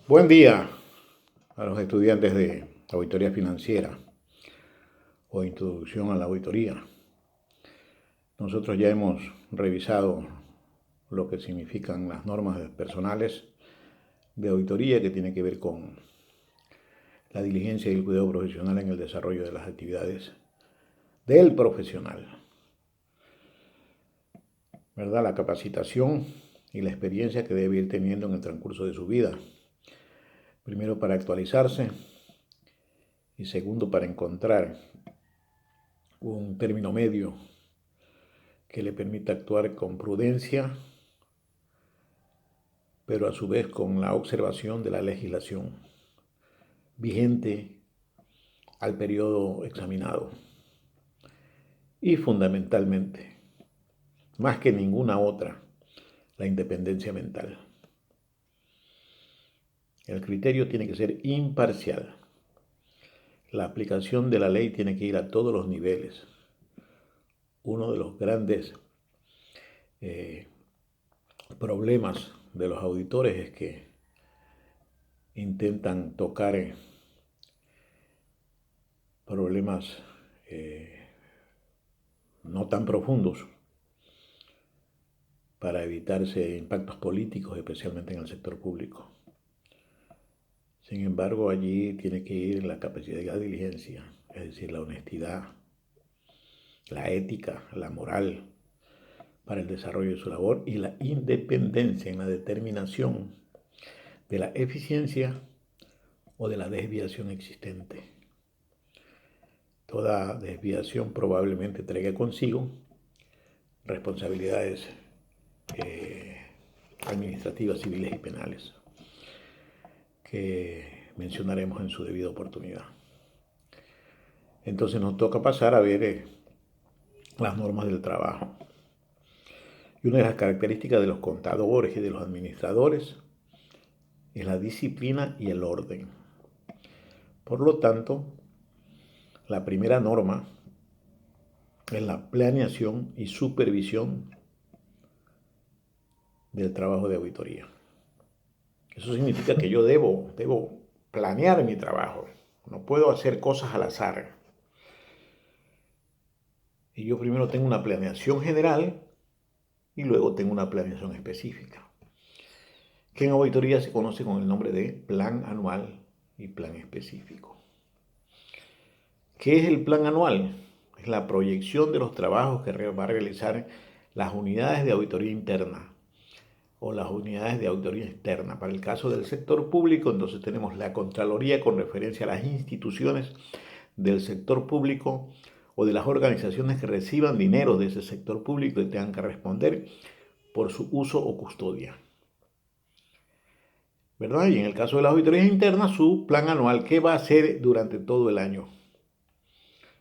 Buen día a los estudiantes de auditoría financiera o introducción a la auditoría. Nosotros ya hemos revisado lo que significan las normas personales de auditoría que tiene que ver con la diligencia y el cuidado profesional en el desarrollo de las actividades del profesional, ¿verdad? La capacitación y la experiencia que debe ir teniendo en el transcurso de su vida. Primero para actualizarse y segundo para encontrar un término medio que le permita actuar con prudencia, pero a su vez con la observación de la legislación vigente al periodo examinado. Y fundamentalmente, más que ninguna otra, la independencia mental. El criterio tiene que ser imparcial. La aplicación de la ley tiene que ir a todos los niveles. Uno de los grandes problemas de los auditores es que intentan tocar problemas no tan profundos para evitarse impactos políticos, especialmente en el sector público. Sin embargo, allí tiene que ir la capacidad de diligencia, es decir, la honestidad, la ética, la moral para el desarrollo de su labor y la independencia en la determinación de la eficiencia o de la desviación existente. Toda desviación probablemente traiga consigo responsabilidades administrativas, civiles y penales que mencionaremos en su debida oportunidad. Entonces nos toca pasar a ver las normas del trabajo. Y una de las características de los contadores y de los administradores es la disciplina y el orden. Por lo tanto, la primera norma es la planeación y supervisión del trabajo de auditoría. Eso significa que yo debo planear mi trabajo. No puedo hacer cosas al azar. Y yo primero tengo una planeación general y luego tengo una planeación específica, que en auditoría se conoce con el nombre de plan anual y plan específico. ¿Qué es el plan anual? Es la proyección de los trabajos que va a realizar las unidades de auditoría interna o las unidades de auditoría externa. Para el caso del sector público, entonces tenemos la Contraloría con referencia a las instituciones del sector público o de las organizaciones que reciban dinero de ese sector público y tengan que responder por su uso o custodia, ¿verdad? Y en el caso de las auditorías internas, su plan anual, ¿qué va a hacer durante todo el año?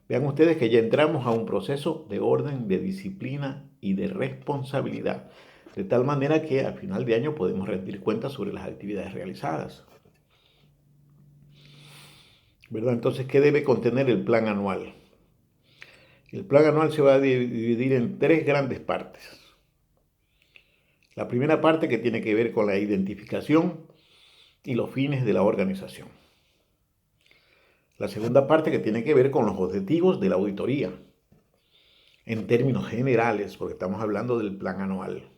Vean ustedes que ya entramos a un proceso de orden, de disciplina y de responsabilidad, de tal manera que al final de año podemos rendir cuentas sobre las actividades realizadas, ¿verdad? Entonces, ¿qué debe contener el plan anual? El plan anual se va a dividir en tres grandes partes. La primera parte que tiene que ver con la identificación y los fines de la organización. La segunda parte que tiene que ver con los objetivos de la auditoría, en términos generales, porque estamos hablando del plan anual.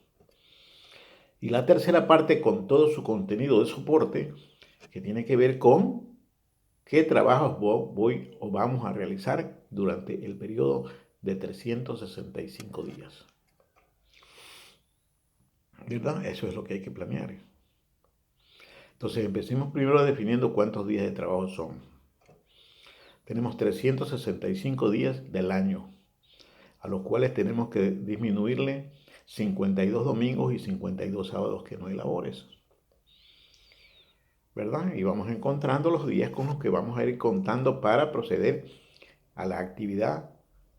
Y la tercera parte con todo su contenido de soporte, que tiene que ver con qué trabajos voy o vamos a realizar durante el periodo de 365 días. ¿Verdad? Eso es lo que hay que planear. Entonces empecemos primero definiendo cuántos días de trabajo son. Tenemos 365 días del año, a los cuales tenemos que disminuirle 52 domingos y 52 sábados que no hay labores, ¿verdad? Y vamos encontrando los días con los que vamos a ir contando para proceder a la actividad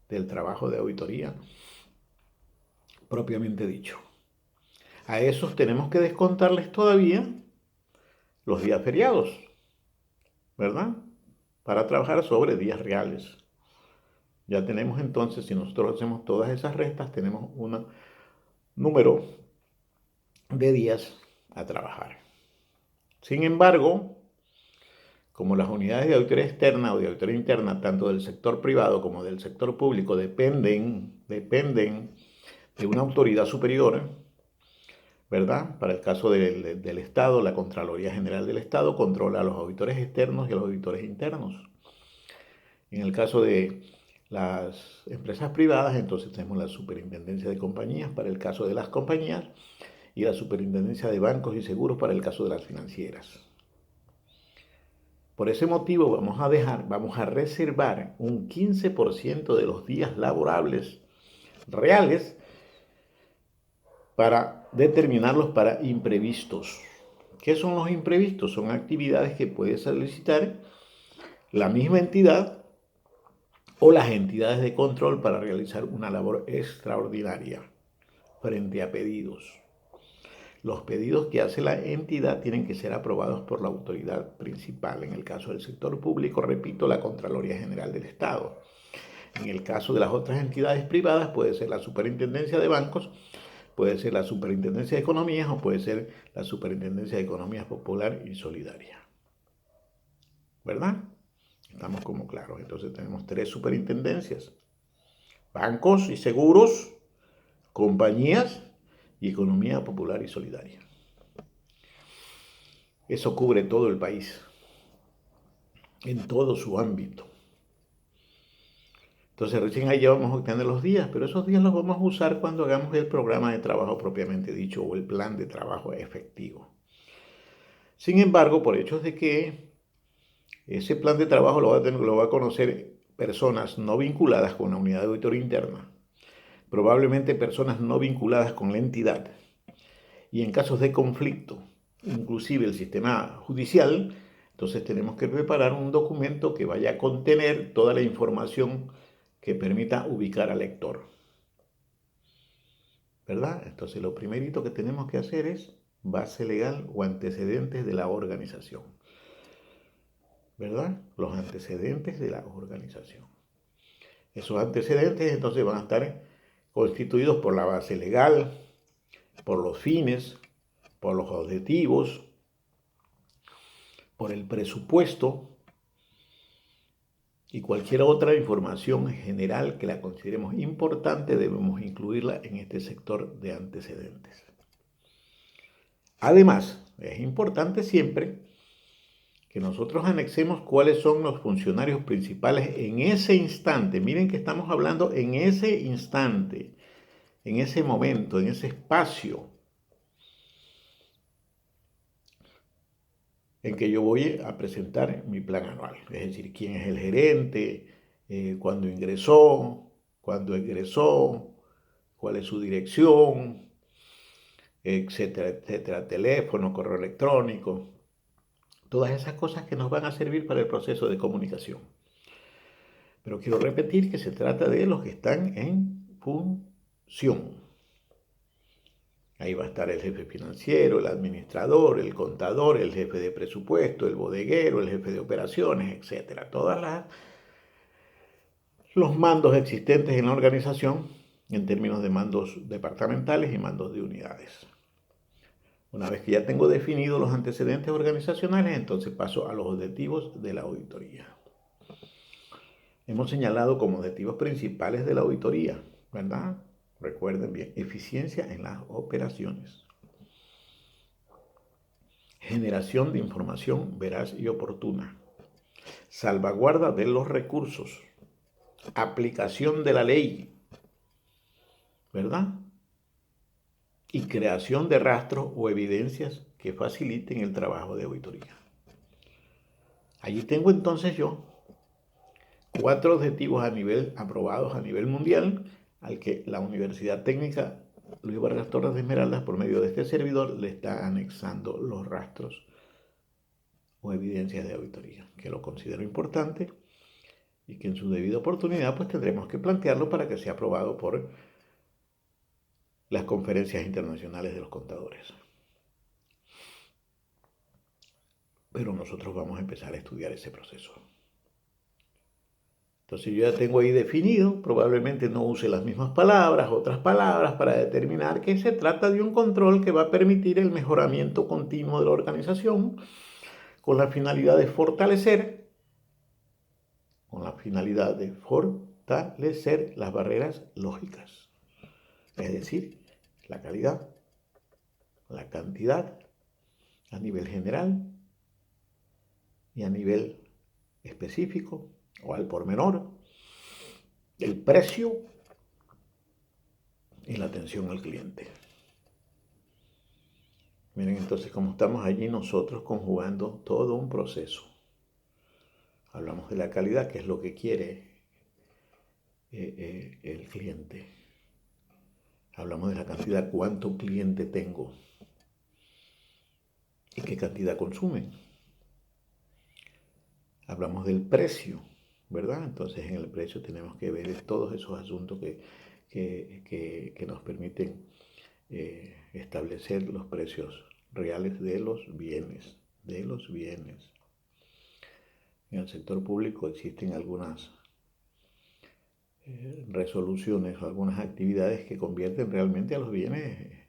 del trabajo de auditoría propiamente dicho. A esos tenemos que descontarles todavía los días feriados, ¿verdad? Para trabajar sobre días reales. Ya tenemos entonces, si nosotros hacemos todas esas restas, tenemos un número de días a trabajar. Sin embargo, como las unidades de auditoría externa o de auditoría interna, tanto del sector privado como del sector público, dependen de una autoridad superior, ¿verdad? Para el caso del Estado, la Contraloría General del Estado controla a los auditores externos y a los auditores internos. En el caso de las empresas privadas, entonces tenemos la Superintendencia de Compañías para el caso de las compañías y la Superintendencia de Bancos y Seguros para el caso de las financieras. Por ese motivo vamos a reservar un 15% de los días laborables reales para determinarlos para imprevistos. ¿Qué son los imprevistos? Son actividades que puede solicitar la misma entidad o las entidades de control para realizar una labor extraordinaria frente a pedidos. Los pedidos que hace la entidad tienen que ser aprobados por la autoridad principal. En el caso del sector público, repito, la Contraloría General del Estado. En el caso de las otras entidades privadas, puede ser la Superintendencia de Bancos, puede ser la Superintendencia de Economías o puede ser la Superintendencia de Economía Popular y Solidaria. ¿Verdad? Estamos como claros. Entonces tenemos 3 superintendencias: bancos y seguros, compañías y economía popular y solidaria. Eso cubre todo el país, en todo su ámbito. Entonces recién ahí ya vamos a obtener los días, pero esos días los vamos a usar cuando hagamos el programa de trabajo propiamente dicho o el plan de trabajo efectivo. Sin embargo, por hechos de que ese plan de trabajo lo va a conocer personas no vinculadas con la unidad de auditoría interna, probablemente personas no vinculadas con la entidad, y en casos de conflicto, inclusive el sistema judicial, entonces tenemos que preparar un documento que vaya a contener toda la información que permita ubicar al lector. ¿Verdad? Entonces lo primerito que tenemos que hacer es base legal o antecedentes de la organización. ¿Verdad? Los antecedentes de la organización. Esos antecedentes entonces van a estar constituidos por la base legal, por los fines, por los objetivos, por el presupuesto y cualquier otra información general que la consideremos importante debemos incluirla en este sector de antecedentes. Además, es importante siempre que nosotros anexemos cuáles son los funcionarios principales en ese instante. Miren que estamos hablando en ese instante, en ese momento, en ese espacio en que yo voy a presentar mi plan anual. Es decir, quién es el gerente, cuándo ingresó, cuándo egresó, cuál es su dirección, etcétera, etcétera, teléfono, correo electrónico, todas esas cosas que nos van a servir para el proceso de comunicación. Pero quiero repetir que se trata de los que están en función. Ahí va a estar el jefe financiero, el administrador, el contador, el jefe de presupuesto, el bodeguero, el jefe de operaciones, etcétera. Todos los mandos existentes en la organización en términos de mandos departamentales y mandos de unidades. Una vez que ya tengo definidos los antecedentes organizacionales, entonces paso a los objetivos de la auditoría. Hemos señalado como objetivos principales de la auditoría, ¿verdad? Recuerden bien, eficiencia en las operaciones, generación de información veraz y oportuna, salvaguarda de los recursos, aplicación de la ley, ¿verdad? Y creación de rastros o evidencias que faciliten el trabajo de auditoría. Allí tengo entonces yo 4 objetivos aprobados a nivel mundial, al que la Universidad Técnica Luis Vargas Torres de Esmeraldas, por medio de este servidor, le está anexando los rastros o evidencias de auditoría, que lo considero importante y que en su debida oportunidad pues tendremos que plantearlo para que sea aprobado por las conferencias internacionales de los contadores. Pero nosotros vamos a empezar a estudiar ese proceso. Entonces yo ya tengo ahí definido, probablemente no use las mismas palabras, otras palabras para determinar que se trata de un control que va a permitir el mejoramiento continuo de la organización con la finalidad de fortalecer, las barreras lógicas, es decir, la calidad, la cantidad a nivel general y a nivel específico o al por menor, el precio y la atención al cliente. Miren entonces cómo estamos allí nosotros conjugando todo un proceso. Hablamos de la calidad, que es lo que quiere el cliente. Hablamos de la cantidad, cuánto cliente tengo y qué cantidad consumen. Hablamos del precio, ¿verdad? Entonces en el precio tenemos que ver todos esos asuntos que nos permiten establecer los precios reales de los bienes. En el sector público existen algunas resoluciones o algunas actividades que convierten realmente a los bienes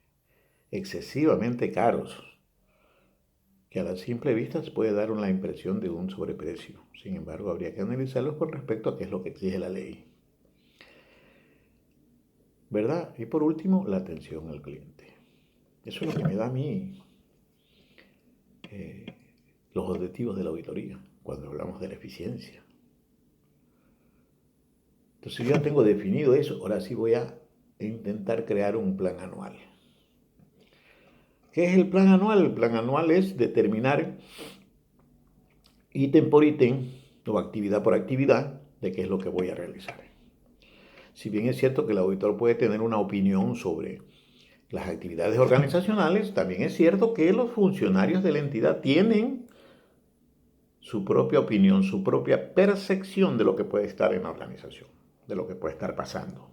excesivamente caros, que a la simple vista se puede dar una impresión de un sobreprecio. Sin embargo, habría que analizarlos con respecto a qué es lo que exige la ley, ¿verdad? Y por último, la atención al cliente. Eso es lo que me da a mí los objetivos de la auditoría, cuando hablamos de la eficiencia. Entonces yo ya tengo definido eso, ahora sí voy a intentar crear un plan anual. ¿Qué es el plan anual? El plan anual es determinar ítem por ítem o actividad por actividad de qué es lo que voy a realizar. Si bien es cierto que el auditor puede tener una opinión sobre las actividades organizacionales, también es cierto que los funcionarios de la entidad tienen su propia opinión, su propia percepción de lo que puede estar en la organización, de lo que puede estar pasando.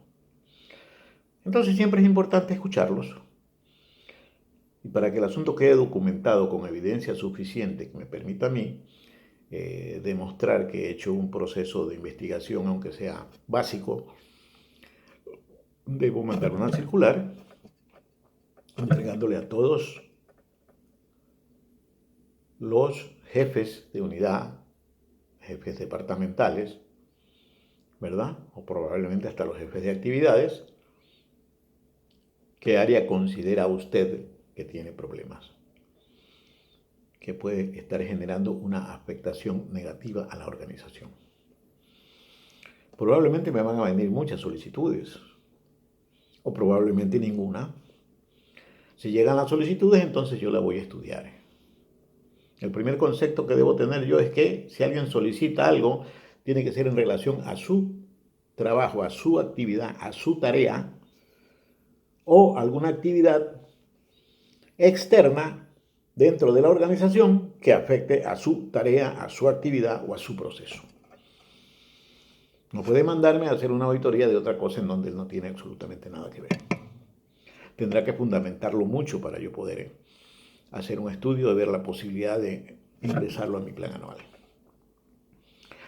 Entonces siempre es importante escucharlos. Y para que el asunto quede documentado con evidencia suficiente que me permita a mí demostrar que he hecho un proceso de investigación, aunque sea básico, debo mandar una circular entregándole a todos los jefes de unidad, jefes departamentales, ¿verdad? O probablemente hasta los jefes de actividades, qué área considera usted que tiene problemas, que puede estar generando una afectación negativa a la organización. Probablemente me van a venir muchas solicitudes, o probablemente ninguna. Si llegan las solicitudes, entonces yo las voy a estudiar. El primer concepto que debo tener yo es que si alguien solicita algo, tiene que ser en relación a su trabajo, a su actividad, a su tarea, o alguna actividad externa dentro de la organización que afecte a su tarea, a su actividad o a su proceso. No puede mandarme a hacer una auditoría de otra cosa en donde no tiene absolutamente nada que ver. Tendrá que fundamentarlo mucho para yo poder hacer un estudio de ver la posibilidad de ingresarlo a mi plan anual.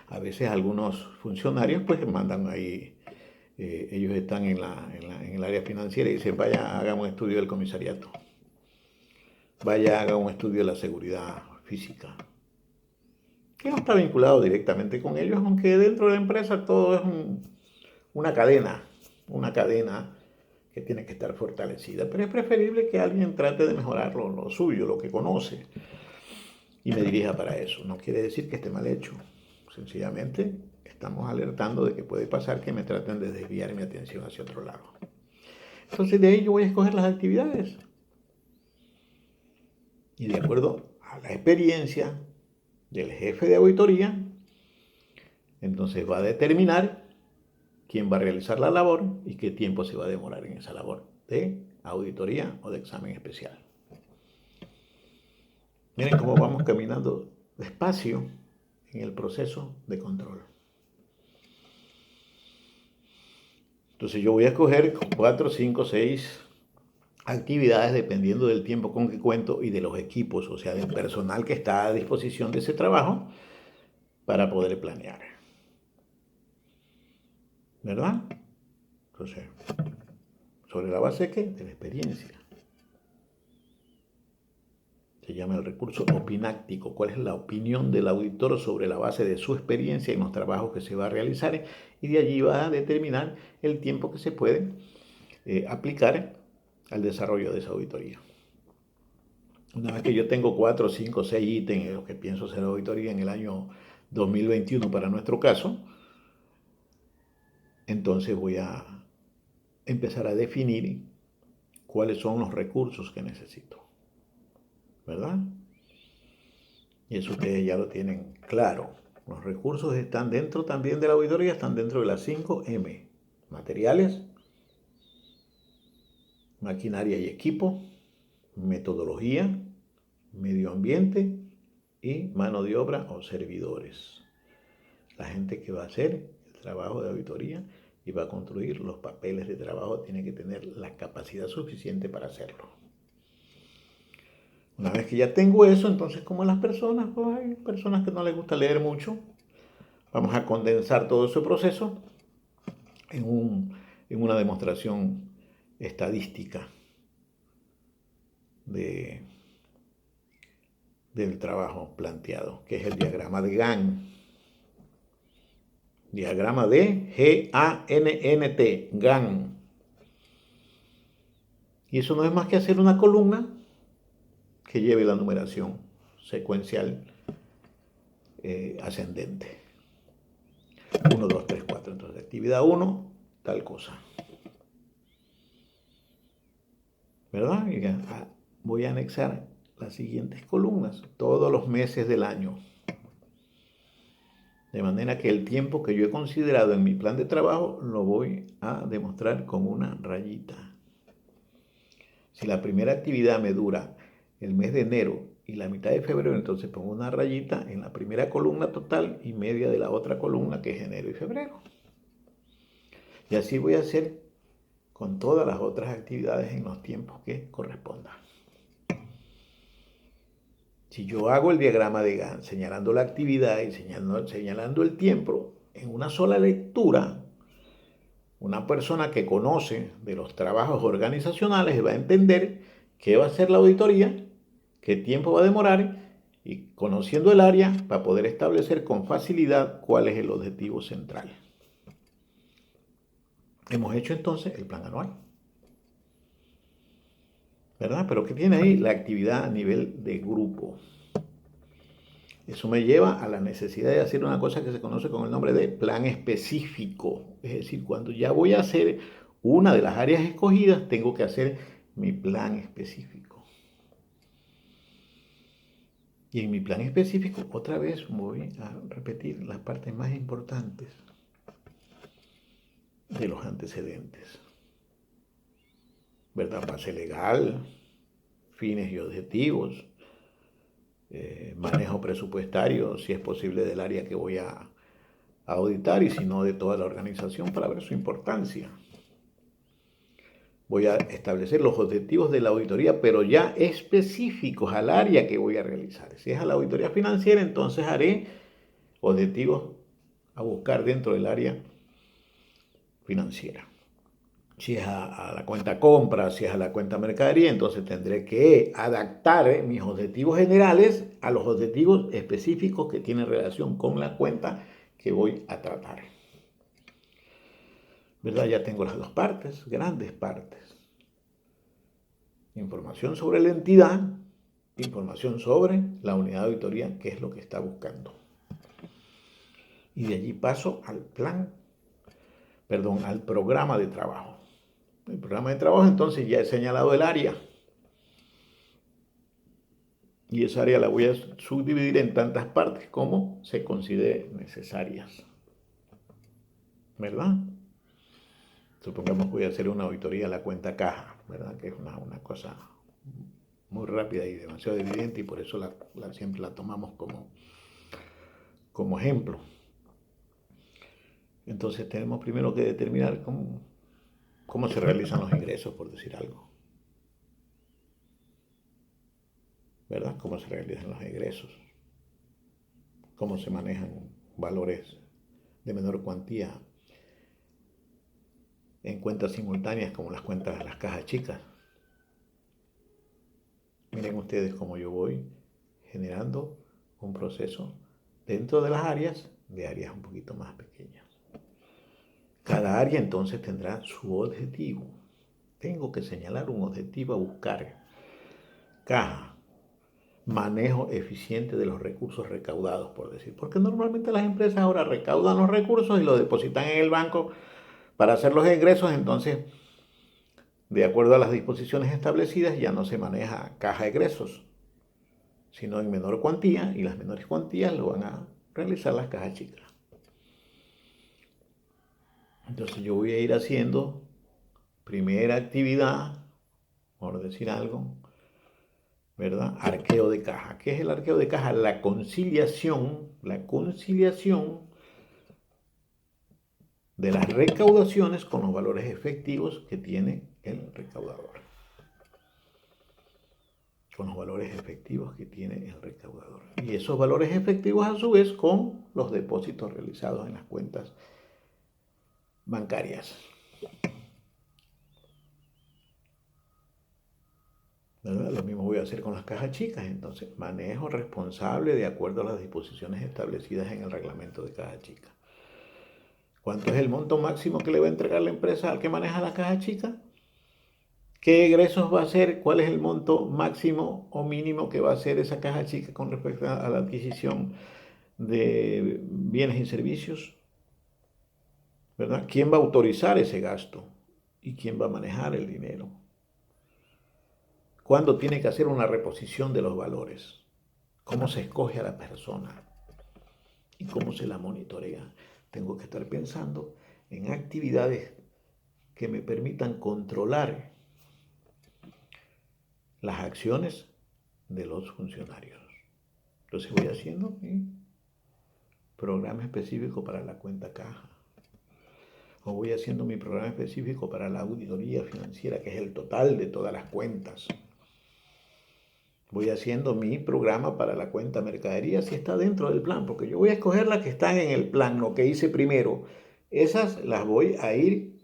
A veces algunos funcionarios pues mandan ahí, ellos están en el área financiera y dicen vaya, haga un estudio del comisariato, vaya, haga un estudio de la seguridad física, que no está vinculado directamente con ellos, aunque dentro de la empresa todo es una cadena que tiene que estar fortalecida, pero es preferible que alguien trate de mejorar lo suyo, lo que conoce, y me dirija para eso. No quiere decir que esté mal hecho, sencillamente estamos alertando de que puede pasar que me traten de desviar mi atención hacia otro lado. Entonces de ahí yo voy a escoger las actividades, y de acuerdo a la experiencia del jefe de auditoría, entonces va a determinar quién va a realizar la labor y qué tiempo se va a demorar en esa labor de auditoría o de examen especial. Miren cómo vamos caminando despacio en el proceso de control. Entonces yo voy a escoger 4, 5, 6 actividades dependiendo del tiempo con que cuento y de los equipos, o sea, del personal que está a disposición de ese trabajo para poder planear. ¿verdad? Entonces, ¿sobre la base de qué? De la experiencia. Se llama el recurso opináctico. ¿Cuál es la opinión del auditor sobre la base de su experiencia en los trabajos que se va a realizar? Y de allí va a determinar el tiempo que se puede aplicar al desarrollo de esa auditoría. Una vez que yo tengo 4, 5, 6 ítems en los que pienso hacer auditoría en el año 2021 para nuestro caso, entonces voy a empezar a definir cuáles son los recursos que necesito, ¿verdad? Y eso ustedes ya lo tienen claro. Los recursos están dentro también de la auditoría, están dentro de las 5M. Materiales, maquinaria y equipo, metodología, medio ambiente y mano de obra o servidores. La gente que va a hacer el trabajo de auditoría y va a construir los papeles de trabajo tiene que tener la capacidad suficiente para hacerlo. Una vez que ya tengo eso, entonces como las personas, pues hay personas que no les gusta leer mucho, vamos a condensar todo ese proceso en una demostración estadística del trabajo planteado, que es el diagrama de Gantt. Diagrama de G-A-N-N-T, Gantt. Y eso no es más que hacer una columna que lleve la numeración secuencial ascendente. 1, 2, 3, 4. Entonces, actividad 1, tal cosa. ¿Verdad? Y voy a anexar las siguientes columnas todos los meses del año. De manera que el tiempo que yo he considerado en mi plan de trabajo lo voy a demostrar con una rayita. Si la primera actividad me dura el mes de enero y la mitad de febrero, entonces pongo una rayita en la primera columna total y media de la otra columna que es enero y febrero. Y así voy a hacer con todas las otras actividades en los tiempos que correspondan. Si yo hago el diagrama de Gantt señalando la actividad y señalando el tiempo en una sola lectura, una persona que conoce de los trabajos organizacionales va a entender qué va a ser la auditoría, qué tiempo va a demorar y conociendo el área va a poder establecer con facilidad cuál es el objetivo central. Hemos hecho entonces el plan anual, ¿verdad? Pero ¿qué tiene ahí? La actividad a nivel de grupo. Eso me lleva a la necesidad de hacer una cosa que se conoce con el nombre de plan específico. Es decir, cuando ya voy a hacer una de las áreas escogidas, tengo que hacer mi plan específico. Y en mi plan específico, otra vez voy a repetir las partes más importantes de los antecedentes. ¿Verdad? Base legal, fines y objetivos, manejo presupuestario, si es posible, del área que voy a auditar y si no de toda la organización para ver su importancia. Voy a establecer los objetivos de la auditoría, pero ya específicos al área que voy a realizar. Si es a la auditoría financiera, entonces haré objetivos a buscar dentro del área financiera. Si es a la cuenta compra, si es a la cuenta mercadería, entonces tendré que adaptar mis objetivos generales a los objetivos específicos que tienen relación con la cuenta que voy a tratar. ¿Verdad? Ya tengo las dos partes, grandes partes. Información sobre la entidad, información sobre la unidad de auditoría, que es lo que está buscando. Y de allí paso al al programa de trabajo. El programa de trabajo entonces ya he señalado el área. Y esa área la voy a subdividir en tantas partes como se considere necesarias. ¿Verdad? Supongamos que voy a hacer una auditoría a la cuenta caja, ¿verdad? Que es una cosa muy rápida y demasiado evidente y por eso siempre la tomamos como ejemplo. Entonces tenemos primero que determinar cómo se realizan los ingresos, por decir algo. ¿Verdad? Cómo se realizan los ingresos. Cómo se manejan valores de menor cuantía en cuentas simultáneas como las cuentas de las cajas chicas. Miren ustedes cómo yo voy generando un proceso dentro de las áreas, de áreas un poquito más pequeñas. Cada área entonces tendrá su objetivo. Tengo que señalar un objetivo a buscar. Caja, manejo eficiente de los recursos recaudados, por decir. Porque normalmente las empresas ahora recaudan los recursos y los depositan en el banco para hacer los ingresos. Entonces, de acuerdo a las disposiciones establecidas, ya no se maneja caja de egresos, sino en menor cuantía, y las menores cuantías lo van a realizar las cajas chicas. Entonces yo voy a ir haciendo primera actividad, por decir algo, ¿verdad? Arqueo de caja. ¿Qué es el arqueo de caja? La conciliación de las recaudaciones con los valores efectivos que tiene el recaudador. Con los valores efectivos que tiene el recaudador. Y esos valores efectivos a su vez con los depósitos realizados en las cuentas bancarias. ¿Verdad? Lo mismo voy a hacer con las cajas chicas. Entonces, manejo responsable de acuerdo a las disposiciones establecidas en el reglamento de caja chica. ¿Cuánto es el monto máximo que le va a entregar la empresa al que maneja la caja chica? ¿Qué egresos va a hacer? ¿Cuál es el monto máximo o mínimo que va a hacer esa caja chica con respecto a la adquisición de bienes y servicios? ¿Verdad? ¿Quién va a autorizar ese gasto? ¿Y quién va a manejar el dinero? ¿Cuándo tiene que hacer una reposición de los valores? ¿Cómo se escoge a la persona? ¿Y cómo se la monitorea? Tengo que estar pensando en actividades que me permitan controlar las acciones de los funcionarios. Entonces voy haciendo mi programa específico para la cuenta caja. O voy haciendo mi programa específico para la auditoría financiera, que es el total de todas las cuentas. Voy haciendo mi programa para la cuenta mercadería si está dentro del plan, porque yo voy a escoger las que están en el plan, lo que hice primero. Esas las voy a ir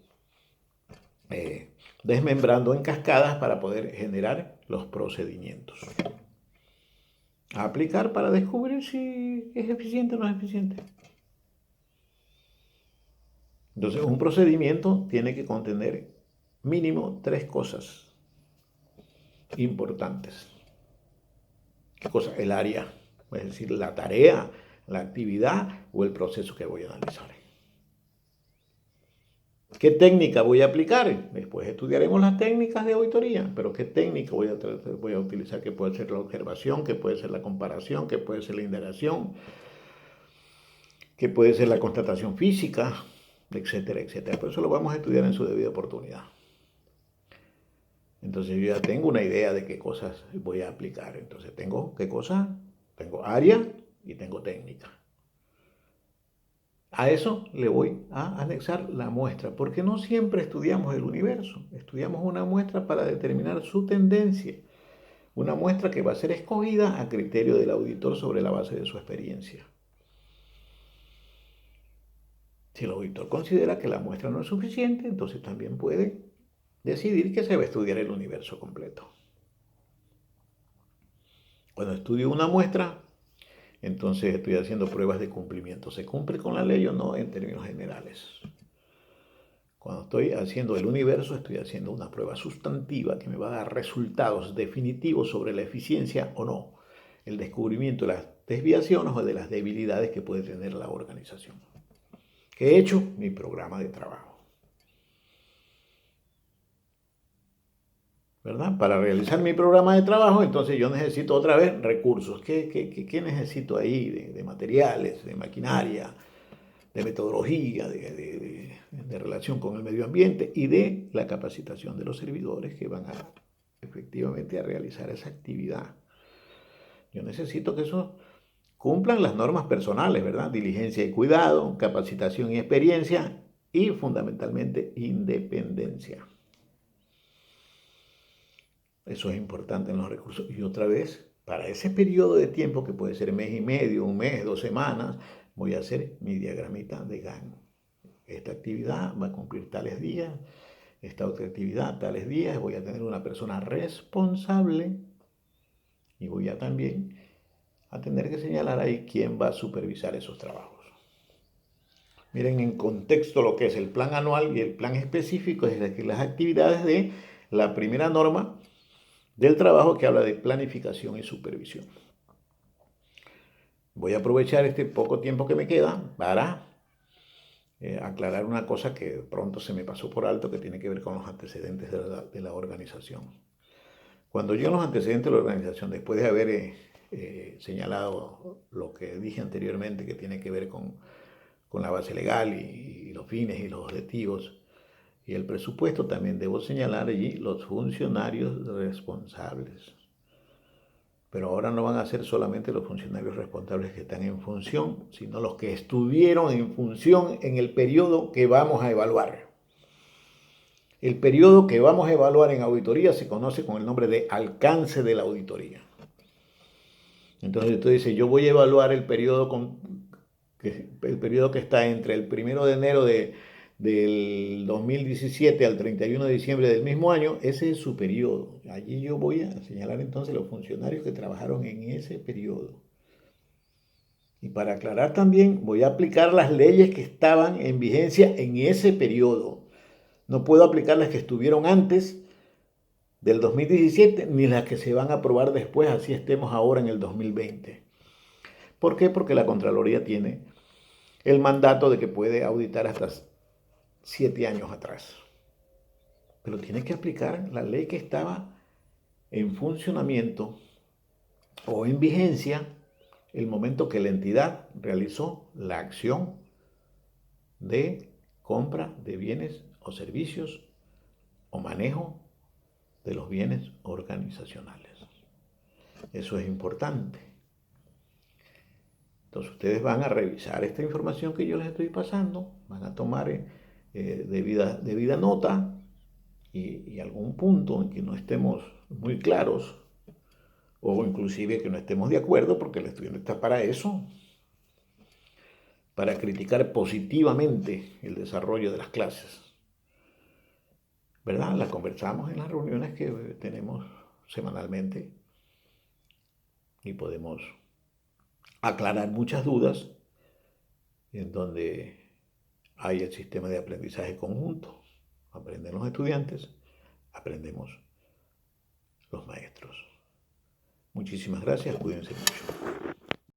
desmembrando en cascadas para poder generar los procedimientos. A aplicar para descubrir si es eficiente o no es eficiente. Entonces, un procedimiento tiene que contener mínimo 3 cosas importantes. ¿Qué cosa? El área, es decir, la tarea, la actividad o el proceso que voy a analizar. ¿Qué técnica voy a aplicar? Después estudiaremos las técnicas de auditoría, pero ¿qué técnica voy a utilizar? ¿Qué puede ser la observación? ¿Qué puede ser la comparación? ¿Qué puede ser la indagación? ¿Qué puede ser la constatación física? Etcétera, etcétera. Pero eso lo vamos a estudiar en su debida oportunidad. Entonces yo ya tengo una idea de qué cosas voy a aplicar. Entonces tengo qué cosas, tengo área y tengo técnica. A eso le voy a anexar la muestra, porque no siempre estudiamos el universo. Estudiamos una muestra para determinar su tendencia. Una muestra que va a ser escogida a criterio del auditor sobre la base de su experiencia. Si el auditor considera que la muestra no es suficiente, entonces también puede decidir que se va a estudiar el universo completo. Cuando estudio una muestra, entonces estoy haciendo pruebas de cumplimiento. ¿Se cumple con la ley o no en términos generales? Cuando estoy haciendo el universo, estoy haciendo una prueba sustantiva que me va a dar resultados definitivos sobre la eficiencia o no, el descubrimiento de las desviaciones o de las debilidades que puede tener la organización. ¿Qué he hecho? Mi programa de trabajo. ¿Verdad? Para realizar mi programa de trabajo, entonces yo necesito otra vez recursos. ¿Qué necesito ahí de materiales, de maquinaria, de metodología, de relación con el medio ambiente y de la capacitación de los servidores que van a efectivamente a realizar esa actividad? Yo necesito que eso cumplan las normas personales, ¿verdad? Diligencia y cuidado, capacitación y experiencia y fundamentalmente independencia. Eso es importante en los recursos. Y otra vez, para ese periodo de tiempo, que puede ser mes y medio, un mes, 2 semanas, voy a hacer mi diagramita de Gantt. esta actividad va a cumplir tales días, esta otra actividad tales días, voy a tener una persona responsable y voy a también a tener que señalar ahí quién va a supervisar esos trabajos. Miren en contexto lo que es el plan anual y el plan específico, es decir, las actividades de la primera norma del trabajo que habla de planificación y supervisión. Voy a aprovechar este poco tiempo que me queda para aclarar una cosa que pronto se me pasó por alto, que tiene que ver con los antecedentes de la organización. Cuando yo en los antecedentes de la organización, después de haber señalado lo que dije anteriormente, que tiene que ver con la base legal y los fines y los objetivos y el presupuesto, también debo señalar allí los funcionarios responsables. Pero ahora no van a ser solamente los funcionarios responsables que están en función, sino los que estuvieron en función en el periodo que vamos a evaluar. El periodo que vamos a evaluar en auditoría se conoce con el nombre de alcance de la auditoría. Entonces usted dice, yo voy a evaluar el periodo que está entre el 1 de enero del 2017 al 31 de diciembre del mismo año. Ese es su periodo. Allí yo voy a señalar entonces los funcionarios que trabajaron en ese periodo. Y para aclarar también, voy a aplicar las leyes que estaban en vigencia en ese periodo. No puedo aplicar las que estuvieron antes del 2017 ni las que se van a aprobar después, así estemos ahora en el 2020. ¿Por qué? Porque la Contraloría tiene el mandato de que puede auditar hasta 7 años atrás. Pero tiene que aplicar la ley que estaba en funcionamiento o en vigencia el momento que la entidad realizó la acción de compra de bienes o servicios o manejo de los bienes organizacionales. Eso es importante. Entonces ustedes van a revisar esta información que yo les estoy pasando, van a tomar debida nota y algún punto en que no estemos muy claros o inclusive que no estemos de acuerdo, porque el estudiante está para eso, para criticar positivamente el desarrollo de las clases. ¿Verdad? La conversamos en las reuniones que tenemos semanalmente y podemos aclarar muchas dudas en donde hay el sistema de aprendizaje conjunto. Aprenden los estudiantes, aprendemos los maestros. Muchísimas gracias, cuídense mucho.